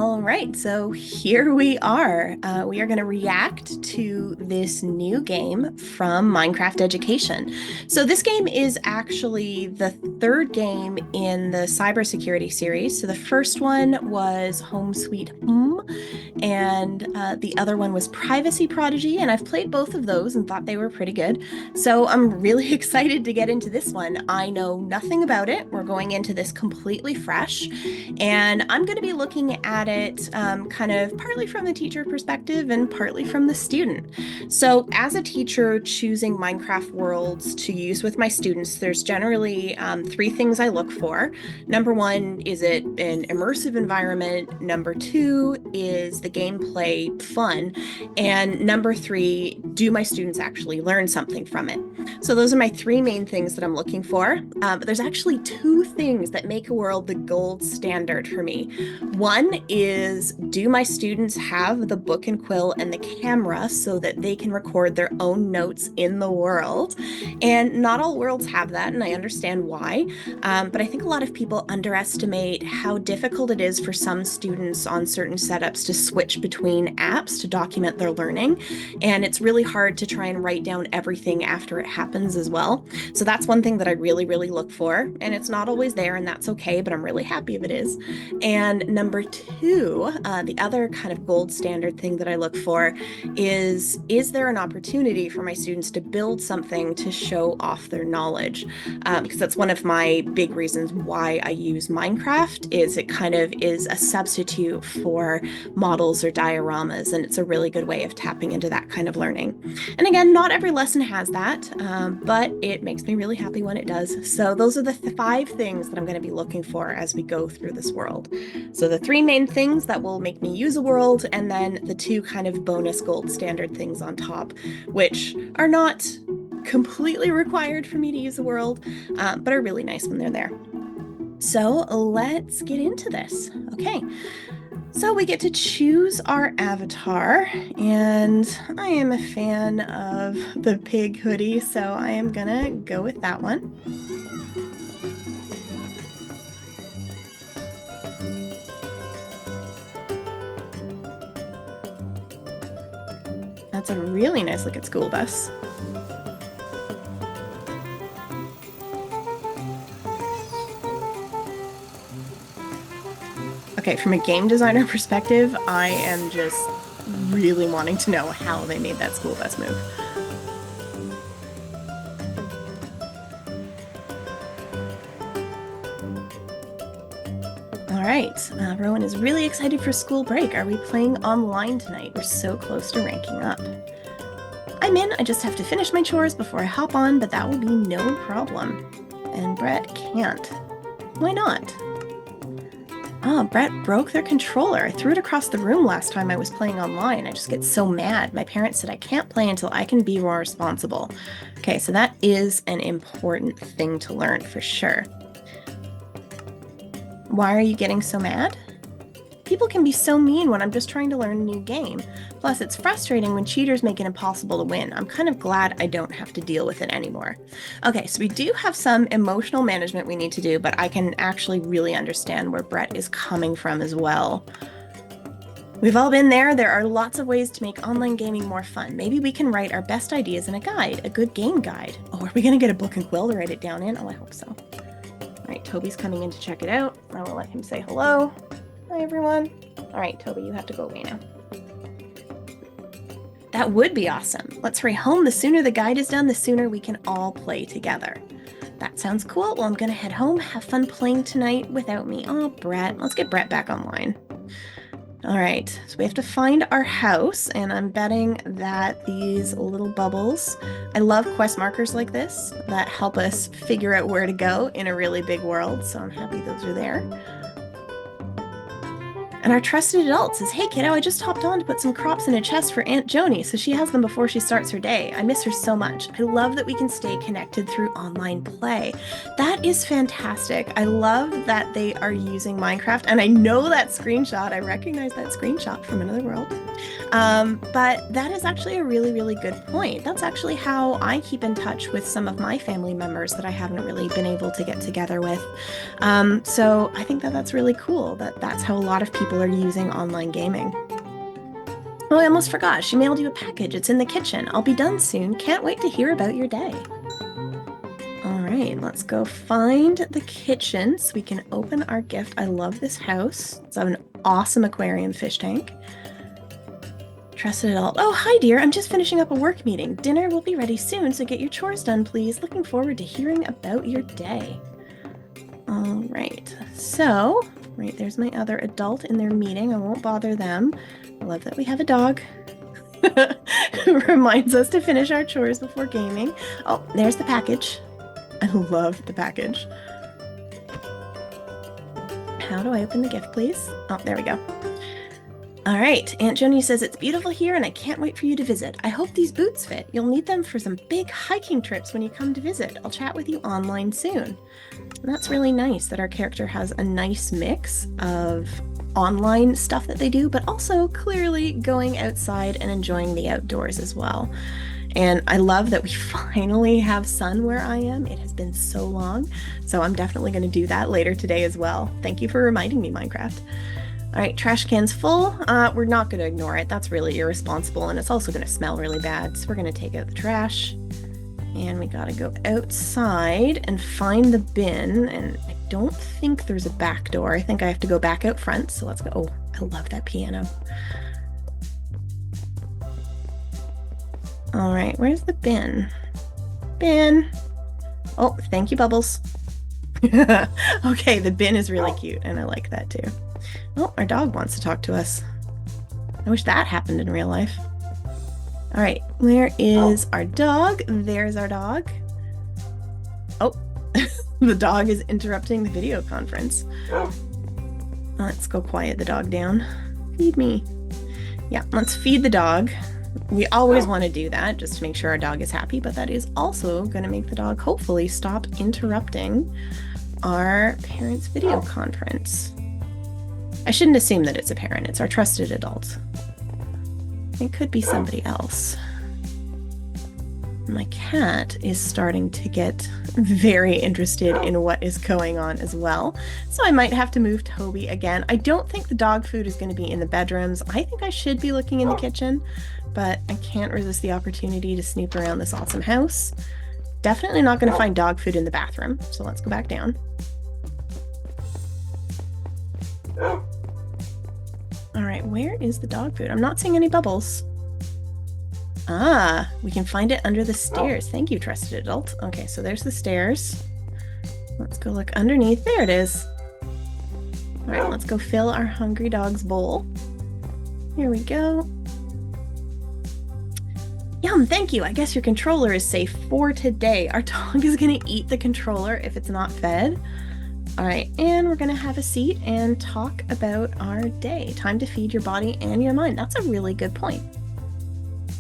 All right, so here we are. We are going to react to this new game from Minecraft Education. So, this game is actually the third game in the cybersecurity series. So, the first one was Home Sweet Home, and the other one was Privacy Prodigy. And I've played both of those and thought they were pretty good. So, I'm really excited to get into this one. I know nothing about it. We're going into this completely fresh. And I'm going to be looking at it kind of partly from the teacher perspective and partly from the student. So, as a teacher choosing Minecraft worlds to use with my students, there's generally three things I look for. Number one, is it an immersive environment? Number two, is the gameplay fun? And number three, do my students actually learn something from it? So, those are my three main things that I'm looking for. But there's actually two things that make a world the gold standard for me. One is, do my students have the book and quill and the camera so that they can record their own notes in the world? And not all worlds have that, and I understand why. But I think a lot of people underestimate how difficult it is for some students on certain setups to switch between apps to document their learning. And it's really hard to try and write down everything after it happens as well. So that's one thing that I really, really look for. And it's not always there, and that's okay, but I'm really happy if it is. And number two, the other kind of gold standard thing that I look for is there an opportunity for my students to build something to show off their knowledge? Because that's one of my big reasons why I use Minecraft, is it kind of is a substitute for models or dioramas, and it's a really good way of tapping into that kind of learning. And again, not every lesson has that, but it makes me really happy when it does. So those are the five things that I'm going to be looking for as we go through this world. So the three main things that will make me use a world, and then the two kind of bonus gold standard things on top, which are not completely required for me to use a world, but are really nice when they're there. So let's get into this. Okay. So we get to choose our avatar, and I am a fan of the pig hoodie, so I am gonna go with that one. That's a really nice looking school bus. Okay, from a game designer perspective, I am just really wanting to know how they made that school bus move. All right, Rowan is really excited for school break. Are we playing online tonight? We're so close to ranking up. I'm in. I just have to finish my chores before I hop on, but that will be no problem. And Brett can't. Why not? Oh, Brett broke their controller. I threw it across the room last time I was playing online. I just get so mad. My parents said I can't play until I can be more responsible. Okay, so that is an important thing to learn for sure. Why are you getting so mad? People can be so mean when I'm just trying to learn a new game. Plus, it's frustrating when cheaters make it impossible to win. I'm kind of glad I don't have to deal with it anymore. Okay, so we do have some emotional management we need to do, but I can actually really understand where Brett is coming from as well. We've all been there. There are lots of ways to make online gaming more fun. Maybe we can write our best ideas in a guide, a good game guide. Oh, are we going to get a book and quill to write it down in? Oh, I hope so. All right, Toby's coming in to check it out. I will let him say hello. Hi, everyone. All right, Toby, you have to go away now. That would be awesome. Let's hurry home. The sooner the guide is done, the sooner we can all play together. That sounds cool. Well, I'm going to head home. Have fun playing tonight without me. Oh, Brett. Let's get Brett back online. All right, so we have to find our house, and I'm betting that these little bubbles, I love quest markers like this that help us figure out where to go in a really big world, so I'm happy those are there. And our trusted adult says, hey kiddo, I just hopped on to put some crops in a chest for Aunt Joni so she has them before she starts her day. I miss her so much. I love that we can stay connected through online play. That is fantastic. I love that they are using Minecraft, and I know that screenshot. I recognize that screenshot from another world. But that is actually a really, really good point. That's actually how I keep in touch with some of my family members that I haven't really been able to get together with. So I think that that's really cool that that's how a lot of people people are using online gaming. Oh, I almost forgot. She mailed you a package. It's in the kitchen. I'll be done soon. Can't wait to hear about your day. All right, let's go find the kitchen so we can open our gift. I love this house. It's an awesome aquarium fish tank. Trusted adult. Oh, hi, dear. I'm just finishing up a work meeting. Dinner will be ready soon, so get your chores done, please. Looking forward to hearing about your day. All right, so, right, there's my other adult in their meeting. I won't bother them. I love that we have a dog who reminds us to finish our chores before gaming. Oh, there's the package. I love the package. How do I open the gift, please? Oh, there we go. All right, Aunt Joni says it's beautiful here and I can't wait for you to visit. I hope these boots fit. You'll need them for some big hiking trips when you come to visit. I'll chat with you online soon. And that's really nice that our character has a nice mix of online stuff that they do, but also clearly going outside and enjoying the outdoors as well. And I love that we finally have sun where I am. It has been so long, so I'm definitely going to do that later today as well. Thank you for reminding me, Minecraft. All right, trash can's full. We're not going to ignore it. That's really irresponsible, and it's also going to smell really bad. So we're going to take out the trash, and we got to go outside and find the bin. And I don't think there's a back door. I think I have to go back out front. So let's go. Oh, I love that piano. All right, where's the bin? Bin. Oh, thank you, Bubbles. Okay, the bin is really cute, and I like that too. Oh, our dog wants to talk to us. I wish that happened in real life. All right, where is our dog? There's our dog. Oh, the dog is interrupting the video conference. Let's go quiet the dog down. Feed me. Yeah, let's feed the dog. We always want to do that just to make sure our dog is happy, but that is also going to make the dog hopefully stop interrupting our parents' video conference. I shouldn't assume that it's a parent. It's our trusted adult. It could be somebody else. My cat is starting to get very interested in what is going on as well. So I might have to move Toby again. I don't think the dog food is going to be in the bedrooms. I think I should be looking in the kitchen, but I can't resist the opportunity to snoop around this awesome house. Definitely not going to find dog food in the bathroom. So let's go back down. All right, where is the dog food? I'm not seeing any bubbles. Ah, we can find it under the stairs. Thank you, trusted adult. Okay, so there's the stairs. Let's go look underneath. There it is. All right, let's go fill our hungry dog's bowl. Here we go. Yum, thank you. I guess your controller is safe for today. Our dog is gonna eat the controller if it's not fed. All right, and we're gonna have a seat and talk about our day. Time to feed your body and your mind. That's a really good point.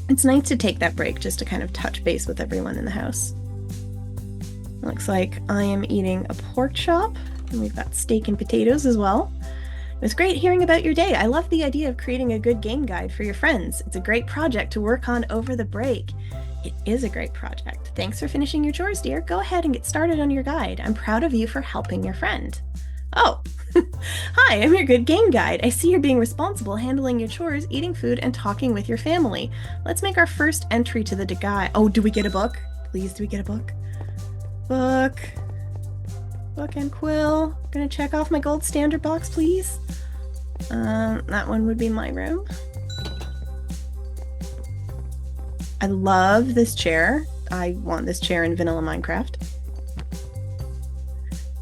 It's nice to take that break just to kind of touch base with everyone in the house. Looks like I am eating a pork chop, and we've got steak and potatoes as well. It was great hearing about your day. I love the idea of creating a good game guide for your friends. It's a great project to work on over the break. It is a great project. Thanks for finishing your chores, dear. Go ahead and get started on your guide. I'm proud of you for helping your friend. Oh, hi, I'm your good game guide. I see you're being responsible, handling your chores, eating food, and talking with your family. Let's make our first entry to the guide. Oh, do we get a book? Please, do we get a book? Book. Book and quill. I'm gonna check off my gold standard box, please. That one would be my room. I love this chair. I want this chair in vanilla Minecraft.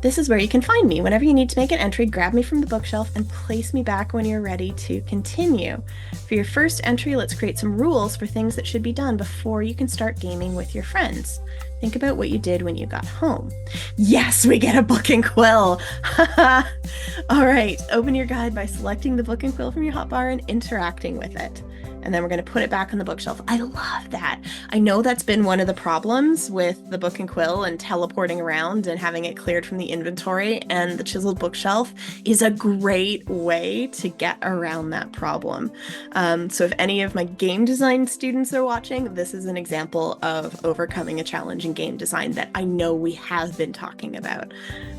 This is where you can find me. Whenever you need to make an entry, grab me from the bookshelf and place me back when you're ready to continue. For your first entry, let's create some rules for things that should be done before you can start gaming with your friends. Think about what you did when you got home. Yes, we get a book and quill! All right, open your guide by selecting the book and quill from your hotbar and interacting with it. and then we're going to put it back on the bookshelf. I love that. I know that's been one of the problems with the book and quill and teleporting around and having it cleared from the inventory, and the chiseled bookshelf is a great way to get around that problem. So if any of my game design students are watching, this is an example of overcoming a challenge in game design that I know we have been talking about.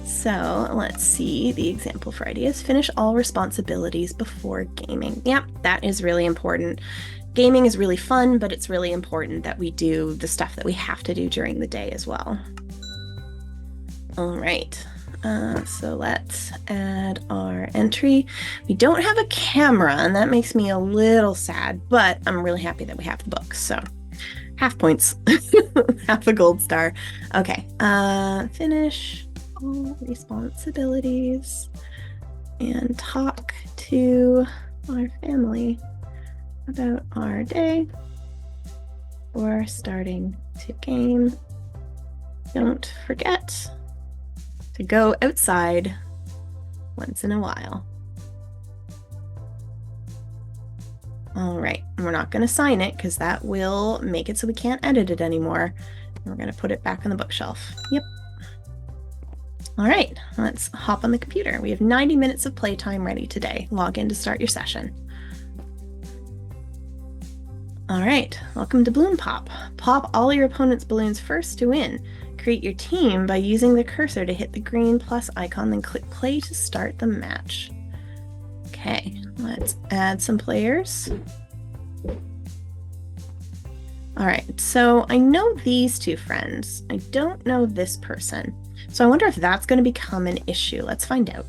So let's see the example for ideas. Finish all responsibilities before gaming. Yep, that is really important. Gaming is really fun, but it's really important that we do the stuff that we have to do during the day as well. All right, so let's add our entry. We don't have a camera, and that makes me a little sad, but I'm really happy that we have the book, so half points, half a gold star. Okay, finish all responsibilities and talk to our family about our day or starting to game. Don't forget to go outside once in a while. All right, and we're not going to sign it because that will make it so we can't edit it anymore. We're going to put it back on the bookshelf. Yep. All right, let's hop on the computer. We have 90 minutes of playtime ready today. Log in to start your session. All right, welcome to Balloon Pop. Pop all your opponent's balloons first to win. Create your team by using the cursor to hit the green plus icon, then click play to start the match. Okay, let's add some players. All right, so I know these two friends. I don't know this person. So I wonder if that's going to become an issue. Let's find out.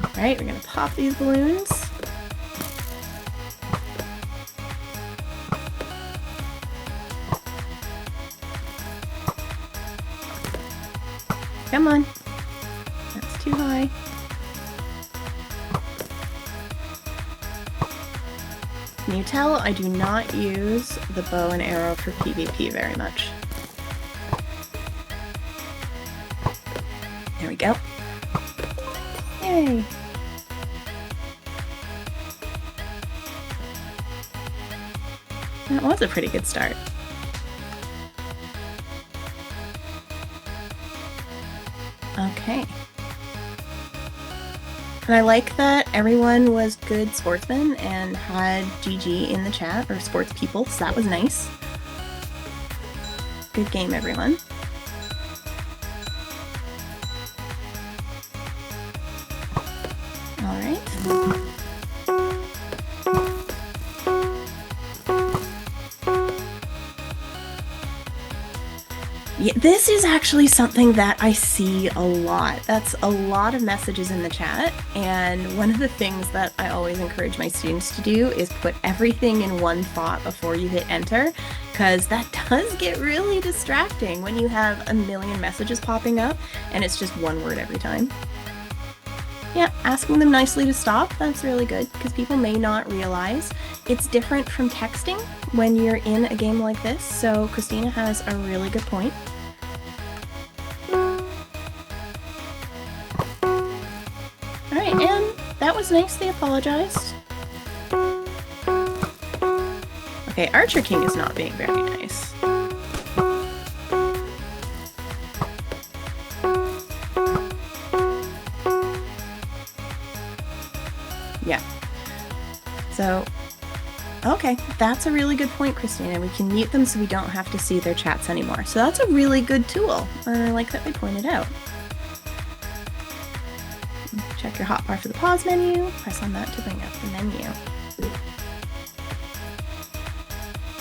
All right, we're going to pop these balloons. Come on. That's too high. Can you tell I do not use the bow and arrow for PvP very much? There we go. Yay! That was a pretty good start. Okay. And I like that everyone was good sportsmen and had GG in the chat, or sports people, so that was nice. Good game, everyone. All right. Yeah, this is actually something that I see a lot. That's a lot of messages in the chat, and one of the things that I always encourage my students to do is put everything in one thought before you hit enter, because that does get really distracting when you have a million messages popping up and it's just one word every time. Yeah, asking them nicely to stop, that's really good, because people may not realize it's different from texting when you're in a game like this, so Christina has a really good point. Alright, and that was nice, they apologized. Okay, Archer King is not being very nice. Yeah. So, okay, that's a really good point, Christina. We can mute them so we don't have to see their chats anymore. So that's a really good tool. I like that they pointed out. Check your hotbar for the pause menu. Press on that to bring up the menu.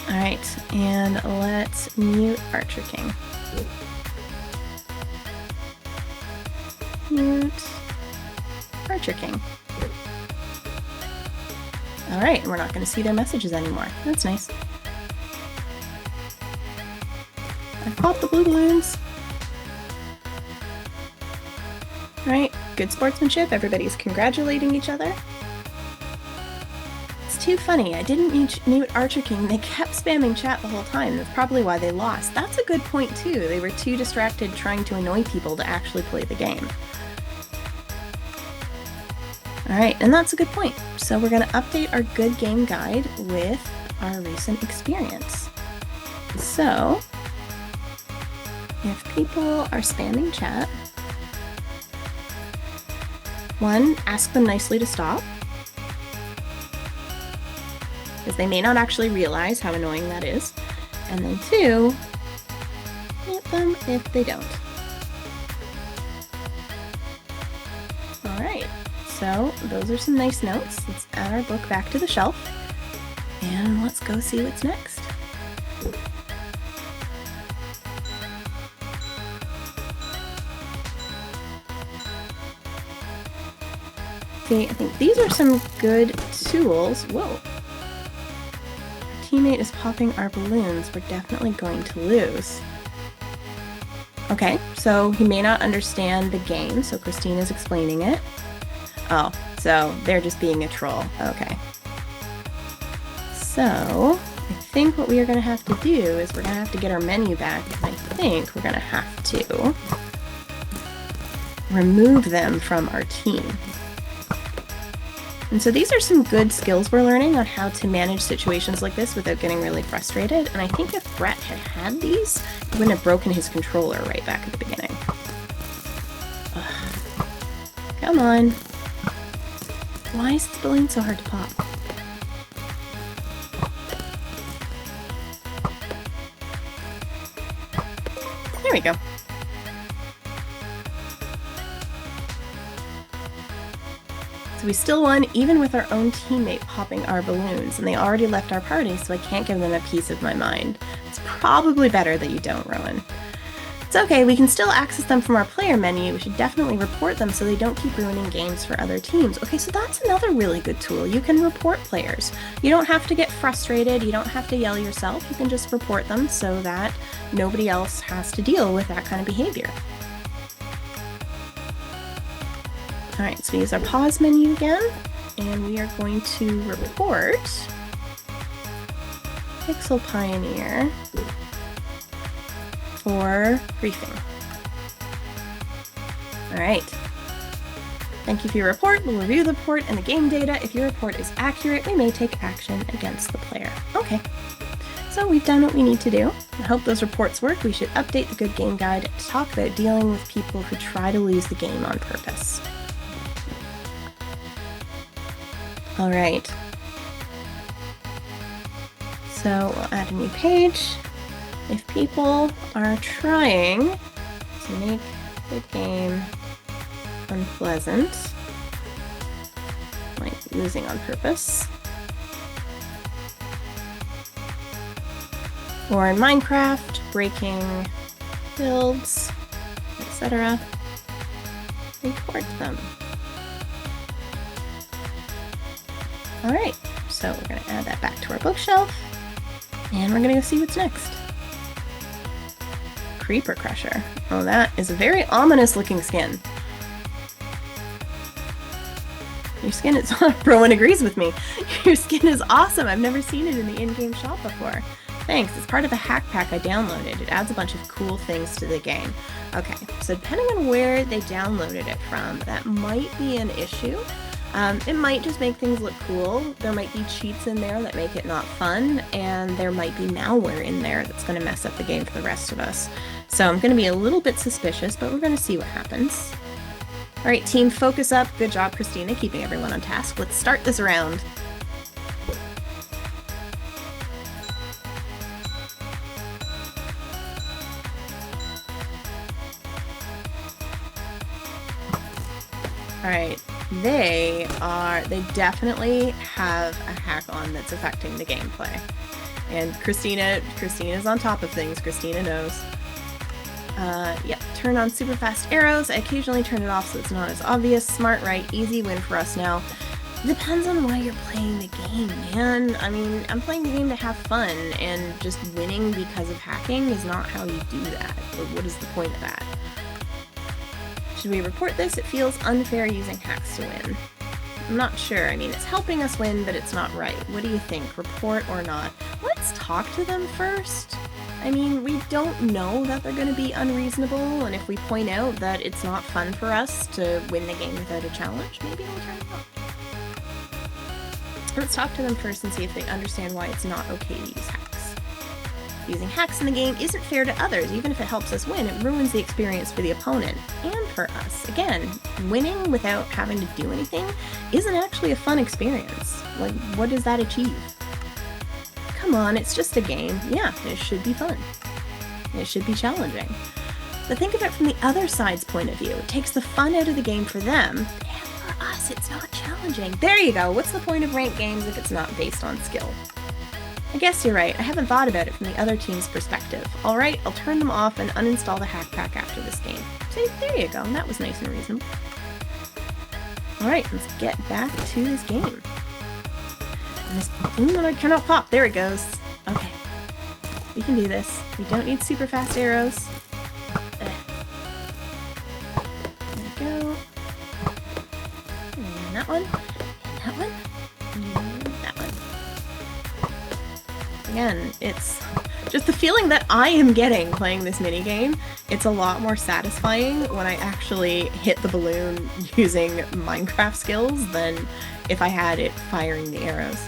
All right, and let's mute Archer King. Mute Archer King. All right, we're not going to see their messages anymore. That's nice. I've popped the blue balloons. All right, good sportsmanship. Everybody's congratulating each other. Let's too funny. I didn't name it Archer King. They kept spamming chat the whole time. That's probably why they lost. That's a good point, too. They were too distracted trying to annoy people to actually play the game. Alright, and that's a good point. So we're going to update our good game guide with our recent experience. So, if people are spamming chat, 1, ask them nicely to stop, because they may not actually realize how annoying that is. And then 2, mute them if they don't. Alright, so those are some nice notes. Let's add our book back to the shelf, and let's go see what's next. Okay, I think these are some good tools. Whoa. Teammate is popping our balloons. We're definitely going to lose. Okay, so he may not understand the game, so Christina's explaining it. Oh, so they're just being a troll. Okay. So, I think what we are going to have to do is we're going to have to get our menu back. I think we're going to have to remove them from our team. And so these are some good skills we're learning on how to manage situations like this without getting really frustrated. And I think if Brett had these, he wouldn't have broken his controller right back at the beginning. Ugh. Come on. Why is this balloon so hard to pop? There we go. We still won even with our own teammate popping our balloons, and they already left our party, so I can't give them a piece of my mind. It's probably better that you don't, Rowan. It's okay, we can still access them from our player menu. We should definitely report them so they don't keep ruining games for other teams. Okay, so that's another really good tool. You can report players. You don't have to get frustrated, you don't have to yell yourself, you can just report them so that nobody else has to deal with that kind of behavior. Alright, so we use our pause menu again, and we are going to report Pixel Pioneer for griefing. Alright. Thank you for your report. We'll review the report and the game data. If your report is accurate, we may take action against the player. Okay. So we've done what we need to do. I hope those reports work. We should update the good game guide to talk about dealing with people who try to lose the game on purpose. All right, so we'll add a new page. If people are trying to make the game unpleasant, like losing on purpose, or in Minecraft, breaking builds, etc., report them. Alright, so we're going to add that back to our bookshelf, and we're going to go see what's next. Creeper Crusher. Oh, that is a very ominous looking skin. Your skin is... Rowan agrees with me. Your skin is awesome. I've never seen it in the in-game shop before. Thanks. It's part of a hack pack I downloaded. It adds a bunch of cool things to the game. Okay, so depending on where they downloaded it from, that might be an issue. It might just make things look cool. There might be cheats in there that make it not fun, and there might be malware in there that's going to mess up the game for the rest of us. So I'm going to be a little bit suspicious, but we're going to see what happens. Alright team, focus up. Good job, Christina, keeping everyone on task. Let's start this round. Alright. They definitely have a hack on that's affecting the gameplay. And Christina's on top of things. Christina knows. Yep, turn on super fast arrows. I occasionally turn it off so it's not as obvious. Smart, right? Easy win for us now. Depends on why you're playing the game, man. I mean, I'm playing the game to have fun, and just winning because of hacking is not how you do that. What is the point of that? Should we report this? It feels unfair using hacks to win. I'm not sure. I mean, it's helping us win, but it's not right. What do you think? Report or not? Let's talk to them first. I mean, we don't know that they're going to be unreasonable, and if we point out that it's not fun for us to win the game without a challenge, maybe they'll turn it off. Let's talk to them first and see if they understand why it's not okay to use hacks. Using hacks in the game isn't fair to others. Even if it helps us win, it ruins the experience for the opponent and for us. Again, winning without having to do anything isn't actually a fun experience. Like, what does that achieve? Come on, it's just a game. Yeah, it should be fun. It should be challenging. But think of it from the other side's point of view. It takes the fun out of the game for them, and for us, it's not challenging. There you go. What's the point of ranked games if it's not based on skill? I guess you're right. I haven't thought about it from the other team's perspective. Alright, I'll turn them off and uninstall the hack pack after this game. See, there you go. That was nice and reasonable. Alright, let's get back to this game. And this balloon that I cannot pop. There it goes. Okay. We can do this. We don't need super fast arrows. There we go. And that one. And that one. And that one. Again, it's just the feeling that I am getting playing this minigame. It's a lot more satisfying when I actually hit the balloon using Minecraft skills than if I had it firing the arrows.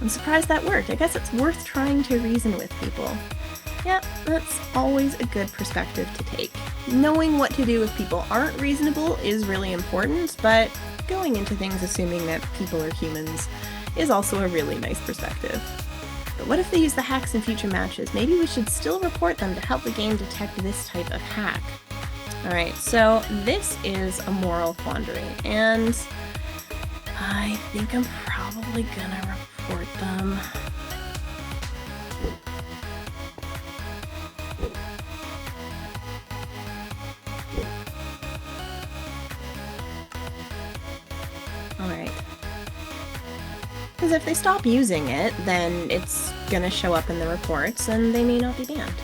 I'm surprised that worked. I guess it's worth trying to reason with people. Yeah, that's always a good perspective to take. Knowing what to do if people aren't reasonable is really important, but going into things assuming that people are humans is also a really nice perspective. But what if they use the hacks in future matches? Maybe we should still report them to help the game detect this type of hack. Alright, so this is a moral quandary, and I think I'm probably gonna report them. Alright. Because if they stop using it, then it's gonna show up in the reports and they may not be banned.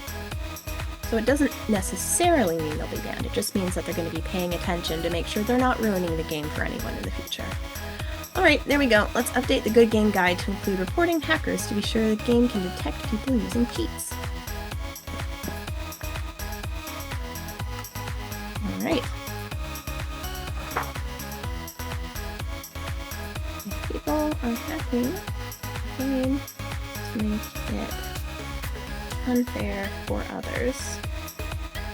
So it doesn't necessarily mean they'll be banned, it just means that they're going to be paying attention to make sure they're not ruining the game for anyone in the future. Alright, there we go. Let's update the Good Game Guide to include reporting hackers to be sure the game can detect people using cheats. Alright. If people are hacking the game to make it unfair for others.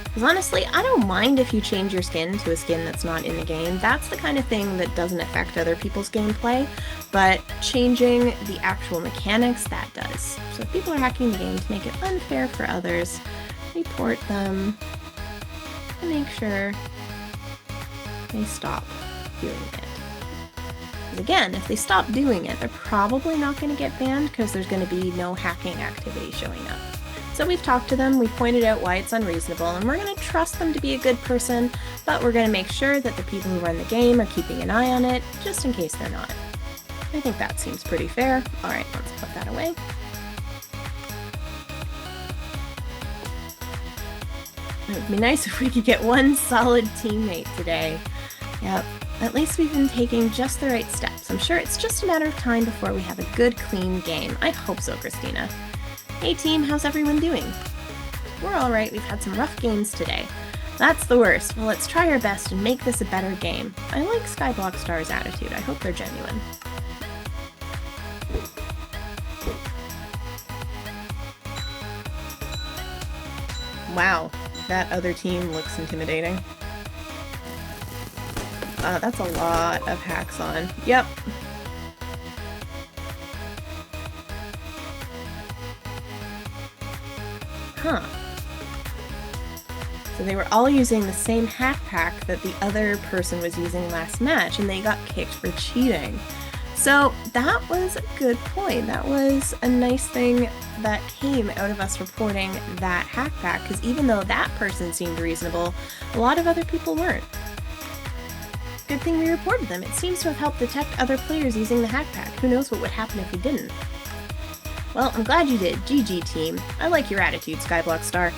Because honestly, I don't mind if you change your skin to a skin that's not in the game. That's the kind of thing that doesn't affect other people's gameplay, but changing the actual mechanics, that does. So if people are hacking the game to make it unfair for others, report them and make sure they stop doing it. Because again, if they stop doing it, they're probably not going to get banned because there's going to be no hacking activity showing up. So we've talked to them, we've pointed out why it's unreasonable, and we're going to trust them to be a good person, but we're going to make sure that the people who run the game are keeping an eye on it, just in case they're not. I think that seems pretty fair. Alright, let's put that away. It would be nice if we could get one solid teammate today. Yep, at least we've been taking just the right steps. I'm sure it's just a matter of time before we have a good, clean game. I hope so, Christina. Hey team, how's everyone doing? We're alright, we've had some rough games today. That's the worst. Well, let's try our best and make this a better game. I like Skyblock Star's attitude. I hope they're genuine. Wow, that other team looks intimidating. That's a lot of hacks on. Yep. Huh. So they were all using the same hack pack that the other person was using last match, and they got kicked for cheating. So that was a good point. That was a nice thing that came out of us reporting that hack pack, because even though that person seemed reasonable, a lot of other people weren't. Good thing we reported them. It seems to have helped detect other players using the hack pack. Who knows what would happen if we didn't. Well, I'm glad you did. GG, team. I like your attitude, Skyblock Star.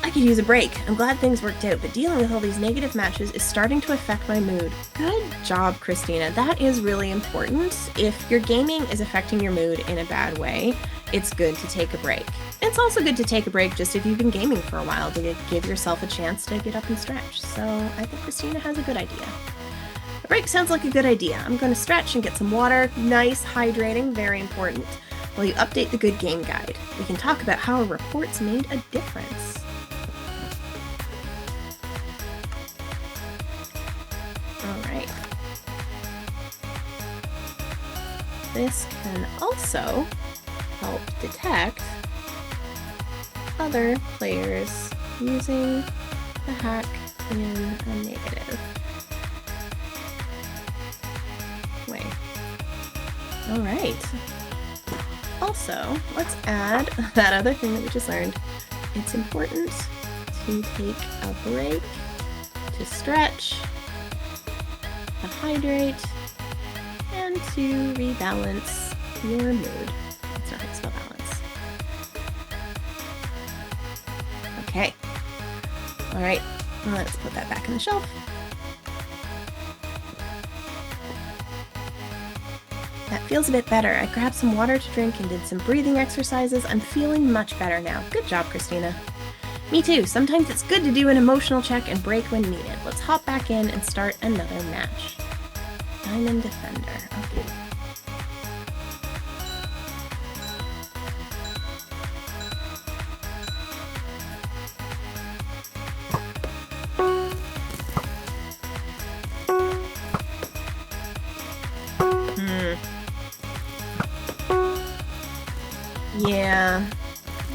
I could use a break. I'm glad things worked out, but dealing with all these negative matches is starting to affect my mood. Good job, Christina. That is really important. If your gaming is affecting your mood in a bad way, it's good to take a break. It's also good to take a break just if you've been gaming for a while to give yourself a chance to get up and stretch. So I think Christina has a good idea. A break sounds like a good idea. I'm going to stretch and get some water. Nice, hydrating, very important. While you update the good game guide, we can talk about how our reports made a difference. Alright. This can also help detect other players using the hack in a negative way. Alright. Also, let's add that other thing that we just learned. It's important to take a break, to stretch, to hydrate, and to rebalance your mood. That's not how you spell balance. Okay. Alright, let's put that back on the shelf. That feels a bit better. I grabbed some water to drink and did some breathing exercises. I'm feeling much better now. Good job, Christina. Me too. Sometimes it's good to do an emotional check and break when needed. Let's hop back in and start another match. Diamond Defender. Okay. Yeah,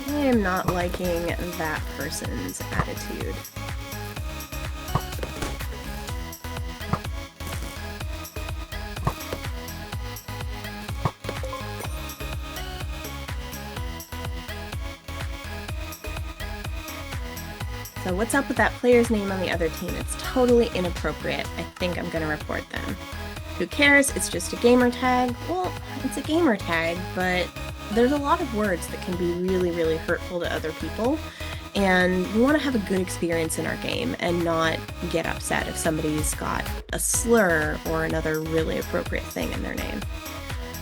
I am not liking that person's attitude. So what's up with that player's name on the other team? It's totally inappropriate. I think I'm going to report them. Who cares? It's just a gamer tag. Well, it's a gamer tag, but there's a lot of words that can be really, really hurtful to other people, and we want to have a good experience in our game and not get upset if somebody's got a slur or another really appropriate thing in their name.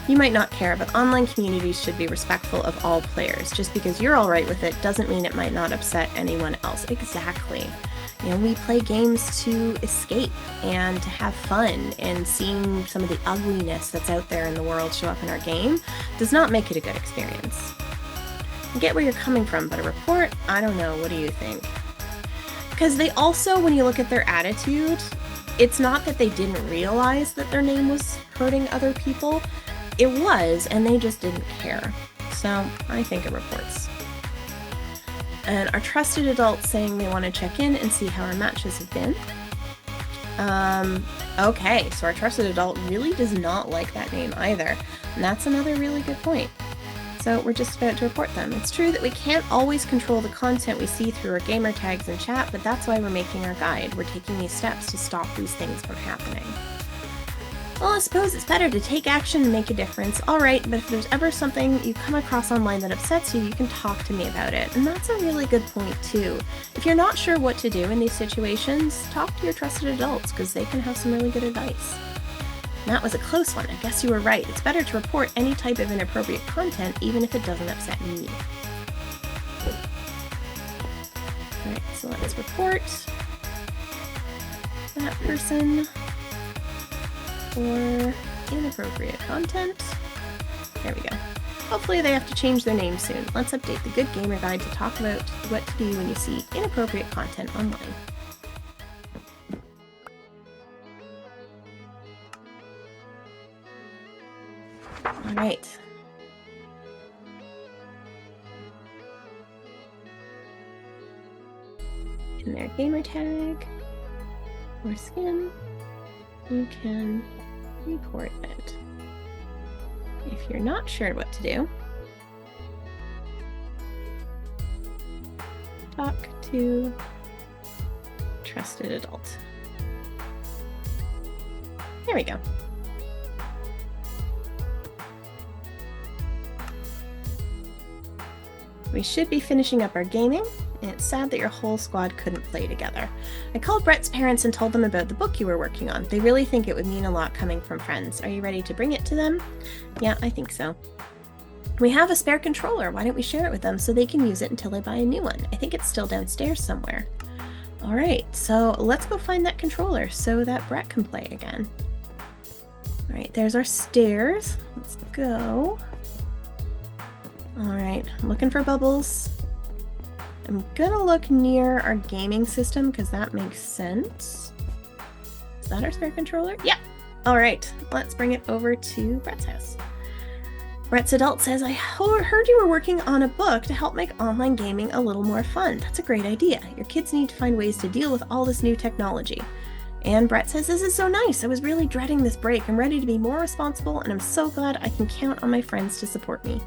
You might not care, but online communities should be respectful of all players. Just because you're alright with it doesn't mean it might not upset anyone else. Exactly. You know, we play games to escape and to have fun, and seeing some of the ugliness that's out there in the world show up in our game does not make it a good experience. I get where you're coming from, but a report? I don't know. What do you think? Because they also, when you look at their attitude, it's not that they didn't realize that their name was hurting other people. It was, and they just didn't care. So I think it reports. And our trusted adult saying they want to check in and see how our matches have been. Okay, so our trusted adult really does not like that name either. And that's another really good point. So we're just about to report them. It's true that we can't always control the content we see through our gamer tags and chat, but that's why we're making our guide. We're taking these steps to stop these things from happening. Well, I suppose it's better to take action and make a difference. Alright, but if there's ever something you come across online that upsets you, you can talk to me about it. And that's a really good point too. If you're not sure what to do in these situations, talk to your trusted adults, because they can have some really good advice. And that was a close one. I guess you were right. It's better to report any type of inappropriate content, even if it doesn't upset me. Alright, so let's report that person for inappropriate content. There we go. Hopefully they have to change their name soon. Let's update the Good Gamer Guide to talk about what to do when you see inappropriate content online. Alright. In their gamer tag or skin, you can report it. If you're not sure what to do, talk to trusted adult. There we go. We should be finishing up our gaming, It's sad that your whole squad couldn't play together. I called Brett's parents and told them about the book you were working on. They really think it would mean a lot coming from friends. Are you ready to bring it to them? Yeah, I think so. We have a spare controller. Why don't we share it with them so they can use it until they buy a new one? I think it's still downstairs somewhere. All right, so let's go find that controller so that Brett can play again. All right, there's our stairs. Let's go. All right, I'm looking for bubbles. I'm gonna look near our gaming system because that makes sense. Is that our spare controller? Yeah. All right, let's bring it over to Brett's house. Brett's adult says, I heard you were working on a book to help make online gaming a little more fun. That's a great idea. Your kids need to find ways to deal with all this new technology. And Brett says, this is so nice. I was really dreading this break. I'm ready to be more responsible, and I'm so glad I can count on my friends to support me.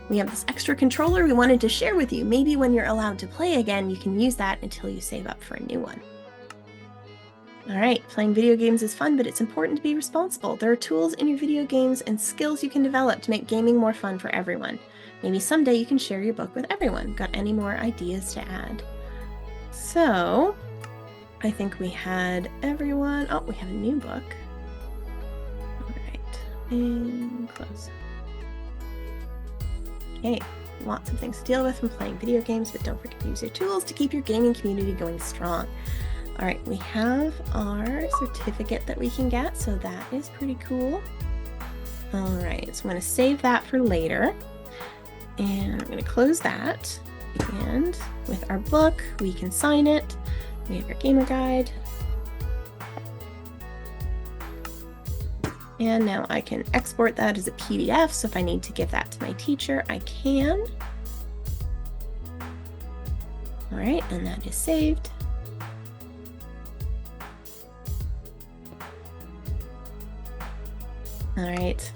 We have this extra controller we wanted to share with you. Maybe when you're allowed to play again, you can use that until you save up for a new one. All right, playing video games is fun, but it's important to be responsible. There are tools in your video games and skills you can develop to make gaming more fun for everyone. Maybe someday you can share your book with everyone. Got any more ideas to add? So, I think we had everyone. Oh, we have a new book. All right, and close. Okay, lots of things to deal with from playing video games, but don't forget to use your tools to keep your gaming community going strong. All right, we have our certificate that we can get, so that is pretty cool. All right, so I'm going to save that for later, and I'm going to close that. And with our book, we can sign it. We have our gamer guide. And now I can export that as a PDF, so if I need to give that to my teacher, I can. All right, and that is saved. All right.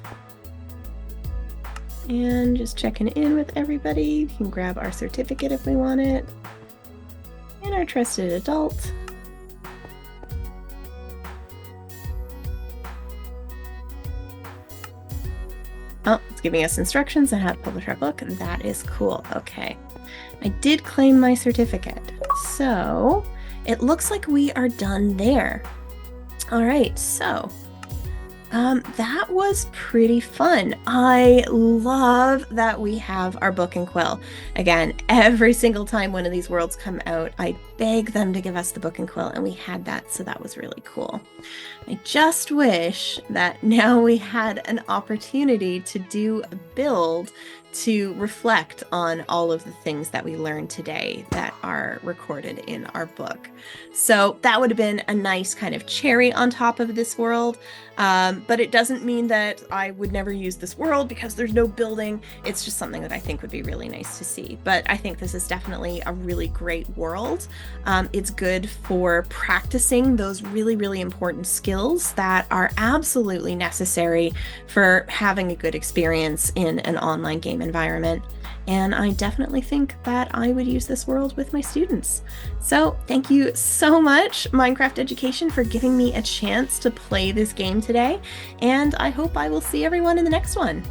And just checking in with everybody. We can grab our certificate if we want it. And our trusted adult. Oh, it's giving us instructions on how to publish our book. That is cool. Okay. I did claim my certificate. So it looks like we are done there. All right, so that was pretty fun. I love that we have our book and quill. Again, every single time one of these worlds come out, I beg them to give us the book and quill, and we had that, so that was really cool. I just wish that now we had an opportunity to do a build to reflect on all of the things that we learned today that are recorded in our book. So that would have been a nice kind of cherry on top of this world. But it doesn't mean that I would never use this world because there's no building. It's just something that I think would be really nice to see. But I think this is definitely a really great world. It's good for practicing those really, really important skills that are absolutely necessary for having a good experience in an online game environment. And I definitely think that I would use this world with my students. So thank you so much, Minecraft Education, for giving me a chance to play this game today. And I hope I will see everyone in the next one.